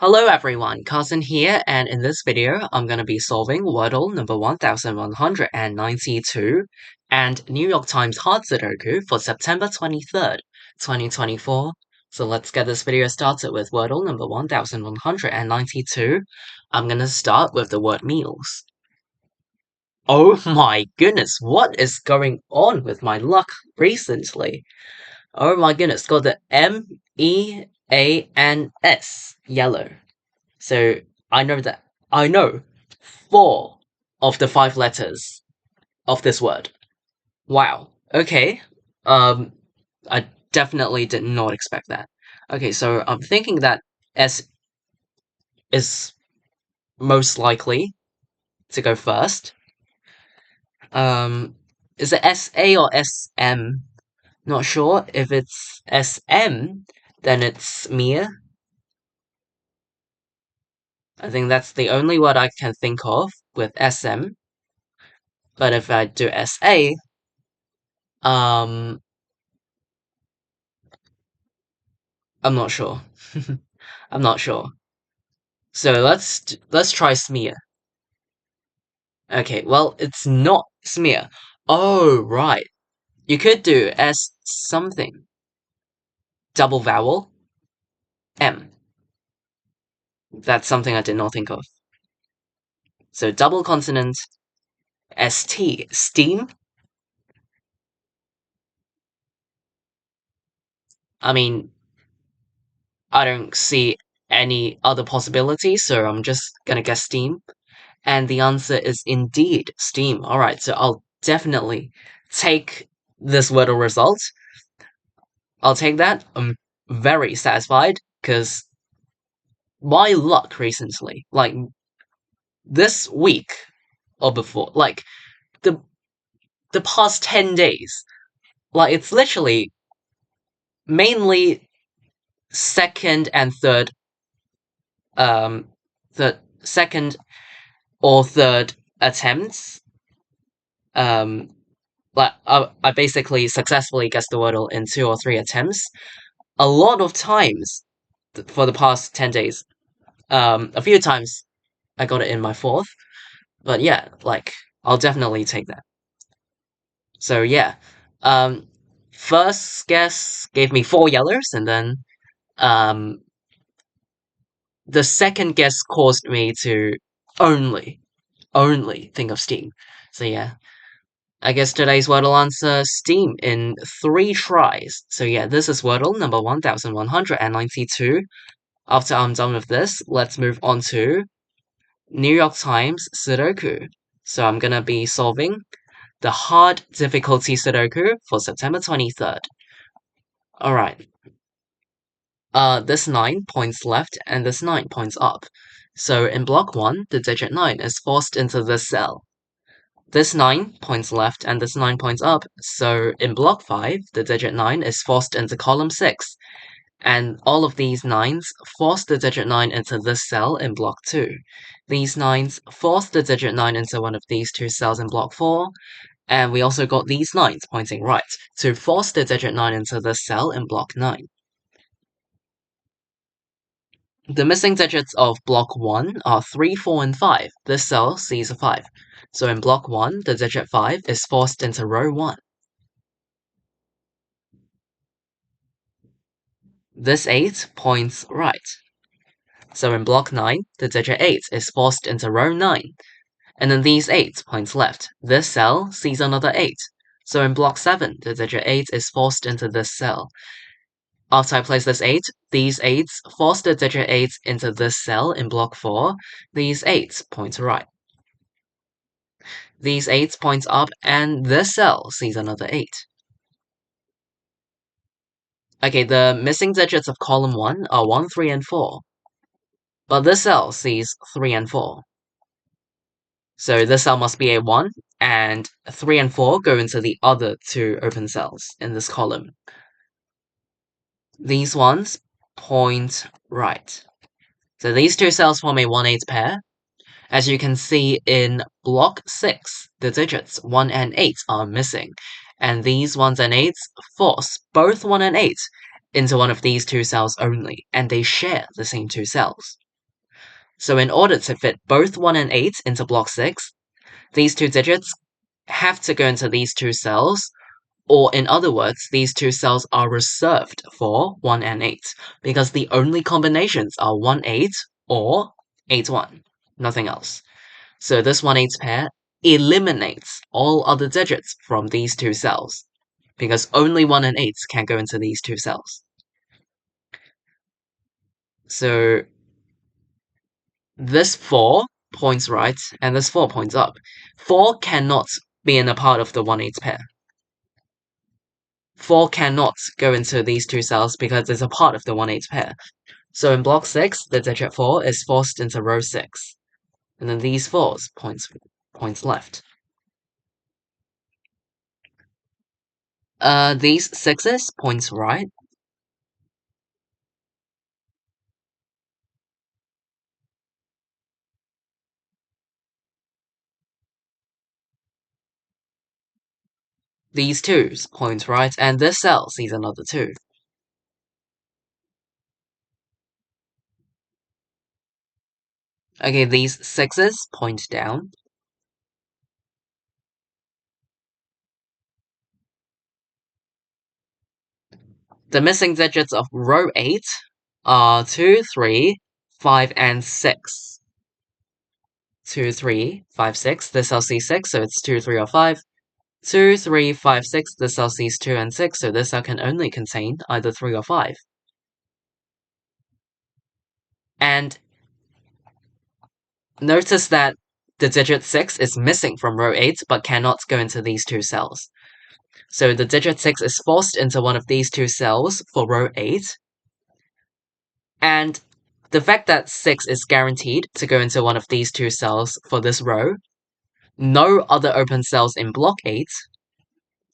Hello everyone, Cousin here, and in this video, I'm gonna be solving Wordle number 1192 and New York Times Hard Sudoku for September 23rd, 2024. So let's get this video started with Wordle number 1192. I'm gonna start with the word meals. Oh my goodness, what is going on with my luck recently? Oh my goodness, got the MEANS, yellow. So I know 4 of the 5 letters of this word. Wow. Okay. Um, I definitely did not expect that. Okay, so I'm thinking that S is most likely to go first. Is it SA or SM? Not sure. If it's SM, then it's Mia. I think that's the only word I can think of with SM. But if I do SA, I'm not sure. I'm not sure. So let's try smear. Okay, well it's not smear. Oh right. You could do as something. Double vowel M. That's something I did not think of. So double consonant ST, steam. I mean, I don't see any other possibilities, so I'm just gonna guess steam. And the answer is indeed steam. Alright, so I'll definitely take this Wordle result. I'll take that. I'm very satisfied, because my luck recently, like this week or before, like the the past 10 days, like it's literally mainly second and third the second or third attempts. Like I basically successfully guessed the Wordle in 2 or 3 attempts. A lot of times for the past 10 days. A few times I got it in my fourth. But yeah, like I'll definitely take that. So yeah. Um First guess gave me 4 yellows, and then um the second guess caused me to only think of Steam. So yeah. I guess today's Wordle answer Steam in 3 tries. So yeah, this is Wordle number 1192. After I'm done with this, let's move on to New York Times Sudoku. So I'm gonna be solving the hard difficulty Sudoku for September 23rd. Alright. This 9 points left and this 9 points up. So in block 1, the digit 9 is forced into this cell. This 9 points left and this 9 points up. So in block 5, the digit 9 is forced into column 6. And all of these 9s force the digit 9 into this cell in block 2. These 9s force the digit 9 into one of these 2 cells in block 4. And we also got these 9s pointing right to force the digit 9 into this cell in block 9. The missing digits of block 1 are 3, 4, and 5. This cell sees a 5. So in block 1, the digit 5 is forced into row 1. This 8 points right. So in block 9, the digit 8 is forced into row 9. And then these 8 points left. This cell sees another 8. So in block 7, the digit 8 is forced into this cell. After I place this 8, these 8s force the digit 8 into this cell in block 4. These 8 point right. These 8 points up, and this cell sees another 8. Okay, the missing digits of column 1 are 1, 3, and 4. But this cell sees 3 and 4. So this cell must be a 1, and 3 and 4 go into the other 2 open cells in this column. These ones point right. So these 2 cells form a 1-8 pair. As you can see in block 6, the digits 1 and 8 are missing, and these 1s and 8s force both 1 and 8 into one of these 2 cells only, and they share the same 2 cells. So in order to fit both 1 and 8 into block 6, these two digits have to go into these two cells, or in other words, these two cells are reserved for 1 and 8, because the only combinations are 1, 8 or 8, 1, nothing else. So this 1, 8 pair eliminates all other digits from these two cells, because only 1 and 8 can go into these two cells. So this 4 points right, and this 4 points up. 4 cannot be in a part of the 1, 8 pair. 4 cannot go into these two cells because it's a part of the 1, 8 pair. So in block 6, the digit 4 is forced into row 6. And then these 4s points left. These 6s points right. These 2s point right, and this cell sees another 2. Okay, these 6s point down. The missing digits of row 8 are 2, 3, 5, and 6. 2, 3, 5, 6. This cell sees 6, so it's 2, 3, or 5. 2, 3, 5, 6. This cell sees 2 and 6, so this cell can only contain either 3 or 5. And notice that the digit 6 is missing from row 8, but cannot go into these two cells. So the digit 6 is forced into one of these two cells for row 8. And the fact that 6 is guaranteed to go into one of these two cells for this row, no other open cells in block 8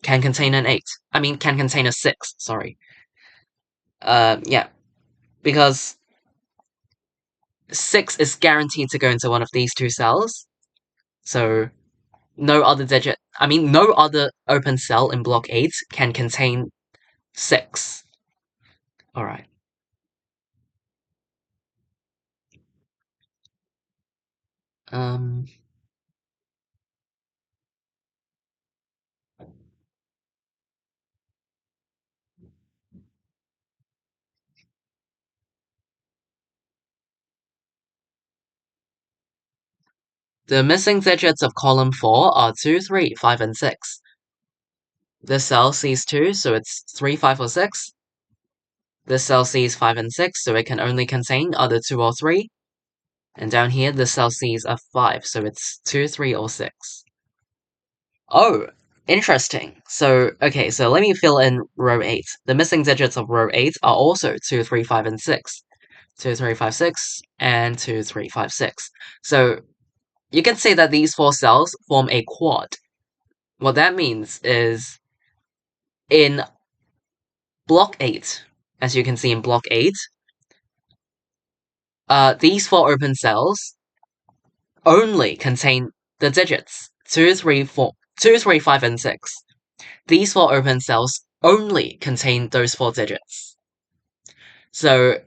can contain an 8. I mean, can contain a 6, sorry. Yeah. Because 6 is guaranteed to go into one of these two cells. So no other open cell in block 8 can contain 6. Alright. The missing digits of column 4 are 2, 3, 5, and 6. This cell sees 2, so it's 3, 5, or 6. This cell sees 5 and 6, so it can only contain either 2 or 3. And down here, this cell sees a 5, so it's 2, 3, or 6. Oh, interesting. So, okay, so let me fill in row 8. The missing digits of row 8 are also 2, 3, 5, and 6. 2, 3, 5, 6, and 2, 3, 5, 6. So, you can say that these 4 cells form a quad. What that means is, in block 8, as you can see in block 8, these 4 open cells only contain the digits 2, 3, 4, 2, 3, 5, and 6. These 4 open cells only contain those 4 digits. So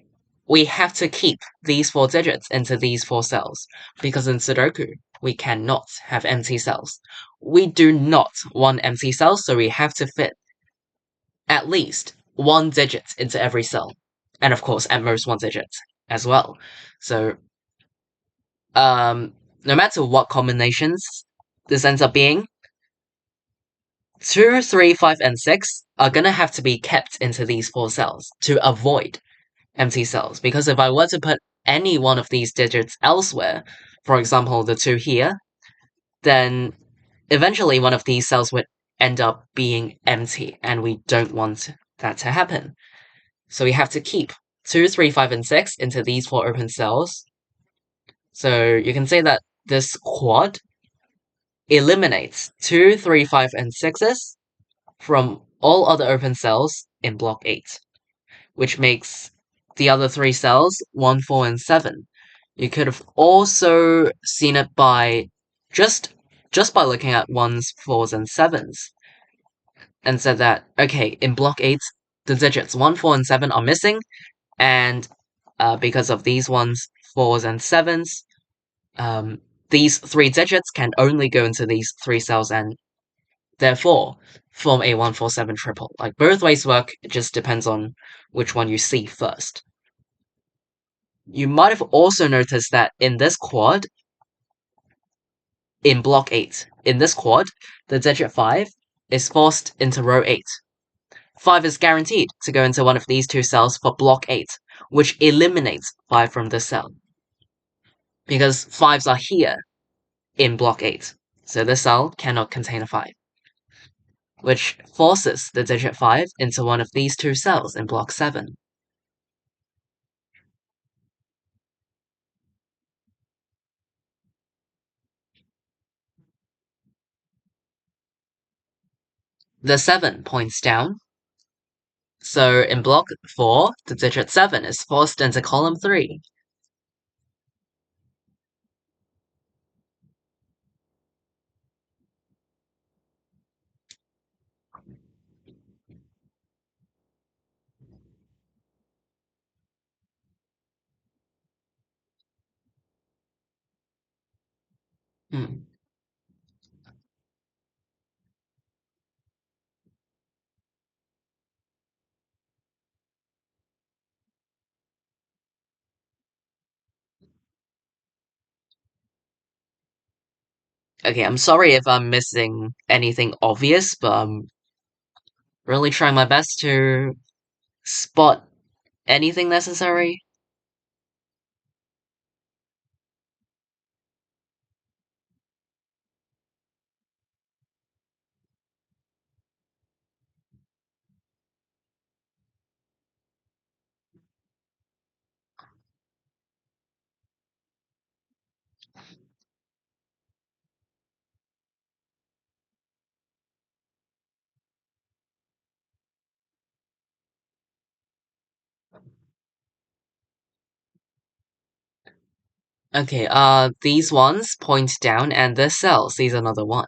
we have to keep these 4 digits into these 4 cells, because in Sudoku, we cannot have empty cells. We do not want empty cells, so we have to fit at least 1 digit into every cell. And of course, at most 1 digit as well. So, no matter what combinations this ends up being, 2, 3, 5, and 6 are gonna have to be kept into these 4 cells to avoid empty cells. Because if I were to put any one of these digits elsewhere, for example, the 2 here, then eventually one of these cells would end up being empty, and we don't want that to happen. So we have to keep 2, 3, 5, and 6 into these 4 open cells. So you can say that this quad eliminates 2, 3, 5, and 6s from all other open cells in block 8, which makes the other 3 cells 1, 4, and 7. You could have also seen it by just by looking at 1s, 4s, and 7s, and said that, okay, in block 8, the digits 1, 4, and 7 are missing, and because of these ones, 4s, and 7s. These 3 digits can only go into these 3 cells and therefore form a 147 triple. Like both ways work, it just depends on which one you see first. You might have also noticed that in this quad, in block 8, in this quad, the digit 5 is forced into row 8. 5 is guaranteed to go into one of these 2 cells for block 8, which eliminates 5 from this cell. Because 5s are here in block 8, so this cell cannot contain a 5. Which forces the digit 5 into one of these 2 cells in block 7. The 7 points down, so in block 4, the digit 7 is forced into column 3. Hmm. Okay, I'm sorry if I'm missing anything obvious, but I'm really trying my best to spot anything necessary. Okay, these ones point down, and this cell sees another one.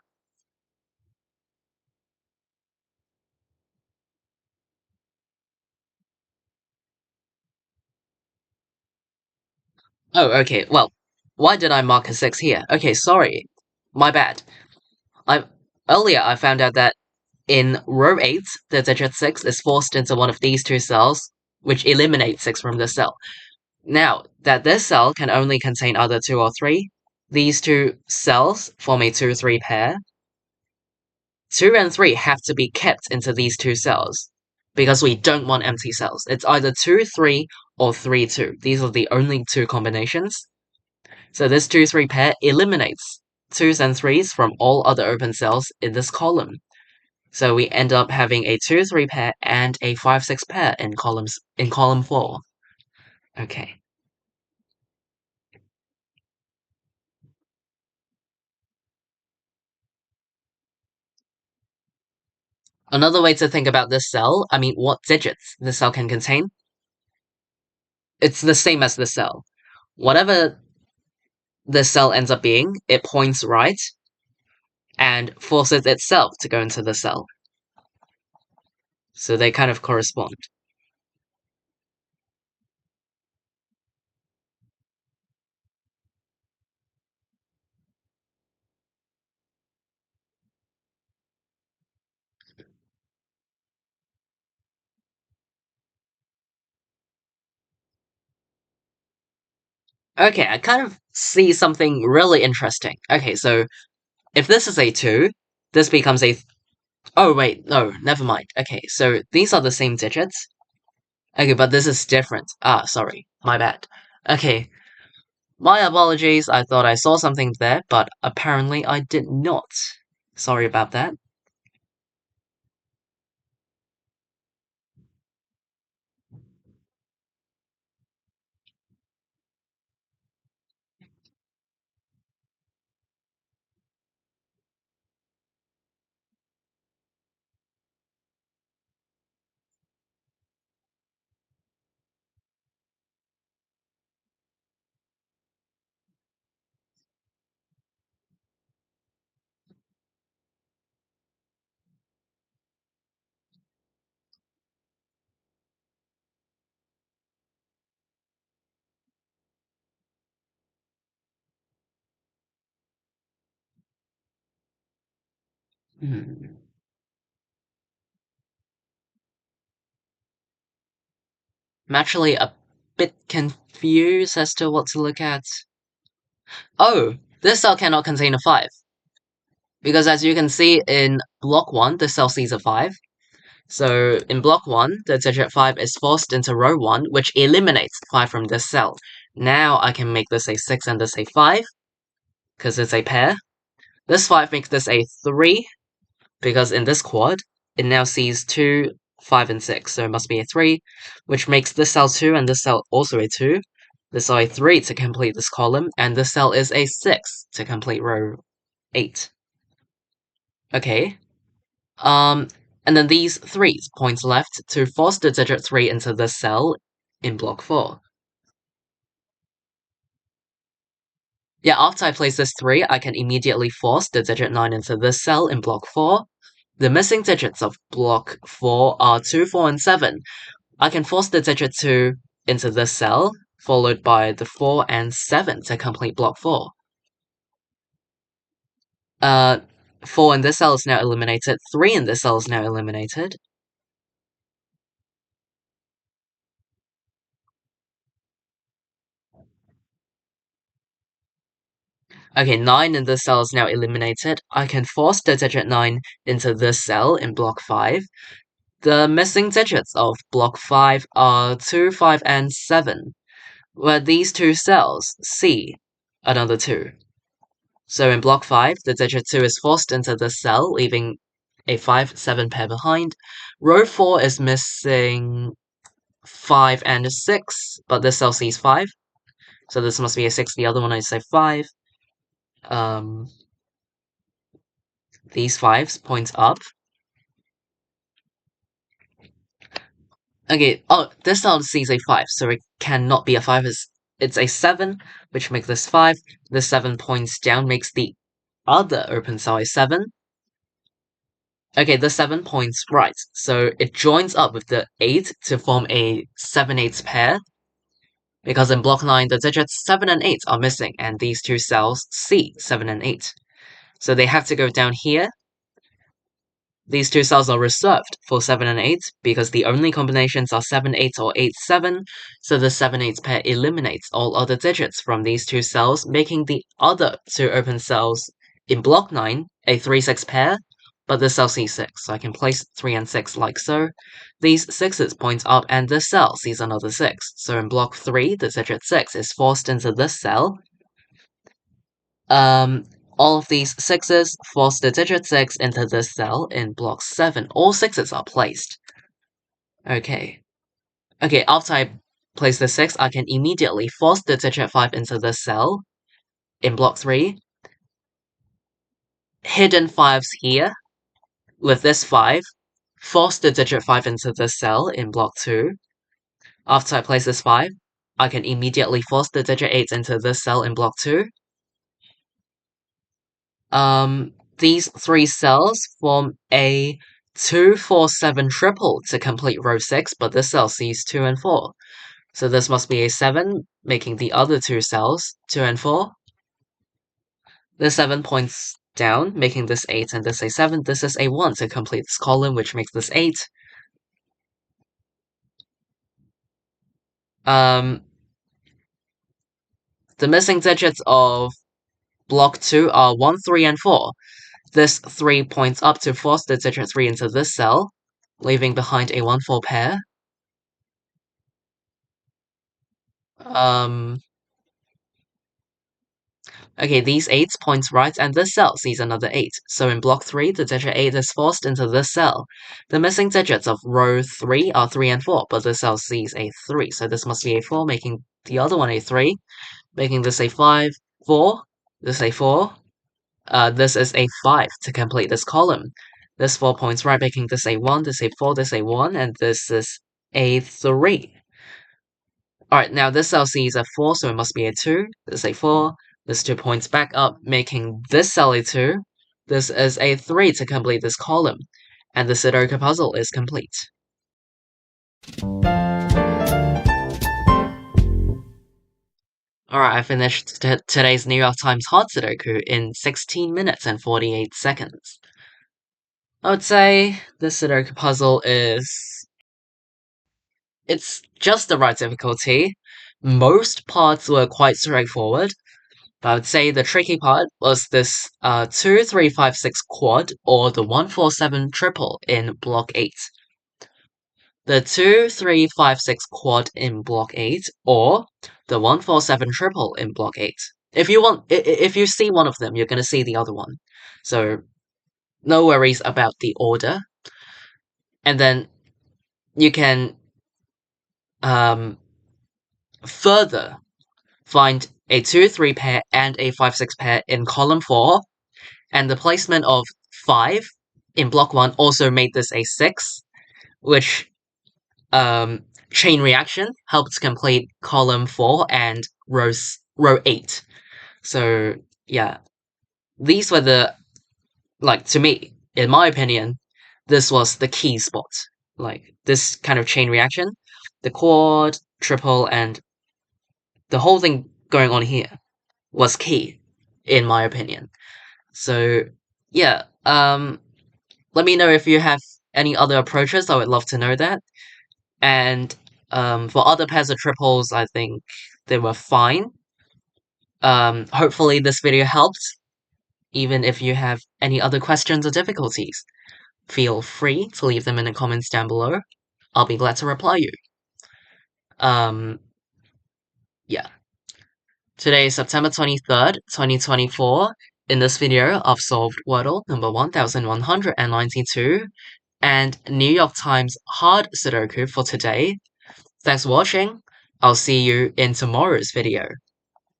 Oh, okay, well, why did I mark a 6 here? Okay, sorry, my bad. I Earlier I found out that in row 8, the digit 6 is forced into one of these 2 cells, which eliminates 6 from the cell. Now, that this cell can only contain either 2 or 3, these 2 cells form a 2-3 pair. 2 and 3 have to be kept into these 2 cells, because we don't want empty cells. It's either 2-3 or 3-2. These are the only 2 combinations. So this 2-3 pair eliminates 2s and 3s from all other open cells in this column. So we end up having a 2-3 pair and a 5-6 pair in column 4. Okay. Another way to think about this cell, I mean, what digits this cell can contain, it's the same as the cell. Whatever the cell ends up being, it points right and forces itself to go into the cell. So they kind of correspond. Okay, I kind of see something really interesting. Okay, so if this is a 2, this becomes a... Oh, wait, no, never mind. Okay, so these are the same digits. Okay, but this is different. Ah, sorry, my bad. Okay, my apologies, I thought I saw something there, but apparently I did not. Sorry about that. Hmm. I'm actually a bit confused as to what to look at. Oh, this cell cannot contain a 5. Because as you can see in block 1, the cell sees a 5. So in block 1, the digit 5 is forced into row 1, which eliminates 5 from this cell. Now I can make this a 6 and this a 5, because it's a pair. This 5 makes this a 3, because in this quad, it now sees 2, 5, and 6, so it must be a 3, which makes this cell 2 and this cell also a 2. This cell a 3 to complete this column, and this cell is a 6 to complete row 8. Okay. And then these 3s points left to force the digit 3 into this cell in block 4. Yeah, after I place this 3, I can immediately force the digit 9 into this cell in block 4. The missing digits of block 4 are 2, 4, and 7. I can force the digit 2 into this cell, followed by the 4 and 7 to complete block 4. Uh, 4 in this cell is now eliminated, 3 in this cell is now eliminated. Okay, 9 in this cell is now eliminated. I can force the digit 9 into this cell in block 5. The missing digits of block 5 are 2, 5, and 7, where these two cells see another 2. So in block 5, the digit 2 is forced into this cell, leaving a 5, 7 pair behind. Row 4 is missing 5 and 6, but this cell sees 5. So this must be a 6, the other one is a 5. Um, these 5s point up. Okay, oh, this cell sees a 5, so it cannot be a 5. It's a 7, which makes this 5. The 7 points down makes the other open cell a 7. Okay, the 7 points right, so it joins up with the 8 to form a 7-8 pair, because in block 9 the digits 7 and 8 are missing, and these two cells see 7 and 8. So they have to go down here. These two cells are reserved for 7 and 8 because the only combinations are 7, 8, or 8, 7, so the 7, 8 pair eliminates all other digits from these two cells, making the other two open cells in block 9 a 3, 6 pair, but this cell sees 6, so I can place 3 and 6 like so. These 6s point up and this cell sees another 6, so in block 3 the digit 6 is forced into this cell. All of these 6s force the digit 6 into this cell in block 7. All 6s are placed. Okay. Okay, after I place the 6, I can immediately force the digit 5 into this cell in block 3. Hidden 5s here with this 5. Force the digit 5 into this cell in block 2. After I place this 5, I can immediately force the digit 8 into this cell in block 2. These 3 cells form a 2, 4, 7 triple to complete row 6, but this cell sees 2 and 4. So this must be a 7, making the other 2 cells 2 and 4. This 7 points down, making this 8 and this a 7. This is a 1 to complete this column, which makes this 8. Um, the missing digits of block 2 are 1, 3, and 4. This 3 points up to force the digit 3 into this cell, leaving behind a 1, 4 pair. Um, Okay, these 8 points right, and this cell sees another 8. So in block 3, the digit 8 is forced into this cell. The missing digits of row 3 are 3 and 4, but this cell sees a 3, so this must be a 4, making the other one a 3, making this a 5, 4, this a 4, this is a 5 to complete this column. This 4 points right, making this a 1, this a 4, this a 1, and this is a 3. Alright, now this cell sees a 4, so it must be a 2. This is a 4. This 2 points back up, making this cell a 2. This is a 3 to complete this column. And the Sudoku puzzle is complete. Alright, I finished today's New York Times Hard Sudoku in 16 minutes and 48 seconds. I would say this Sudoku puzzle it's just the right difficulty. Most parts were quite straightforward, but I would say the tricky part was this 2356 quad or the 147 triple in block 8. The 2356 quad in block 8 or the 147 triple in block 8. If you see one of them, you're gonna see the other one. So no worries about the order. And then you can um, further find a 2-3 pair and a 5-6 pair in column 4, and the placement of 5 in block 1 also made this a 6, which chain reaction helped complete column 4 and row 8. So yeah, these were to me, in my opinion, this was the key spot. Like this kind of chain reaction, the quad, triple, and the whole thing going on here was key, in my opinion. So yeah, let me know if you have any other approaches. I would love to know that. And for other pairs of triples, I think they were fine. Hopefully this video helped. Even if you have any other questions or difficulties, feel free to leave them in the comments down below. I'll be glad to reply you. Um, yeah. Today is September 23rd, 2024. In this video, I've solved Wordle number 1192 and New York Times hard Sudoku for today. Thanks for watching. I'll see you in tomorrow's video.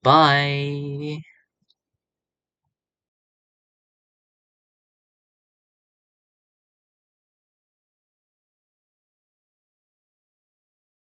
Bye!